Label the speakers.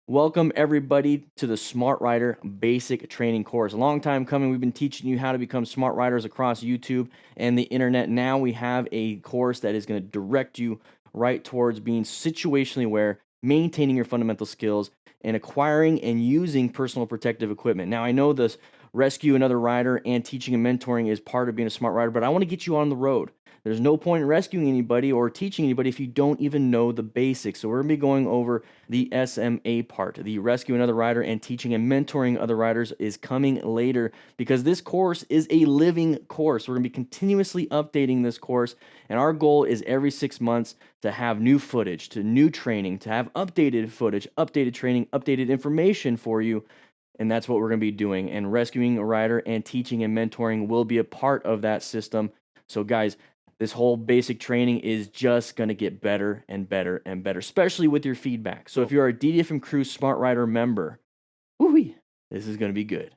Speaker 1: Welcome everybody to the Smart Rider Basic Training course. A long time coming. We've been teaching you how to become smart riders across YouTube and the internet. Now we have a course that is going to direct you right towards being situationally aware, maintaining your fundamental skills, and acquiring and using personal protective equipment. Now I know this rescue another rider and teaching and mentoring is part of being a smart rider, but I want to get you on the road. There's no point in rescuing anybody or teaching anybody if you don't even know the basics. So we're going to be going over the SMA part. The rescue another rider and teaching and mentoring other riders is coming later because this course is a living course. We're going to be continuously updating this course, and our goal is every 6 months to have new footage, to new training, to have updated footage, updated training, updated information for you. And that's what we're going to be doing. And rescuing a rider and teaching and mentoring will be a part of that system. So guys, this whole basic training is just going to get better and better and better, especially with your feedback. So if you're a DDFM Crew Smart Rider member, woo-wee, this is going to be good.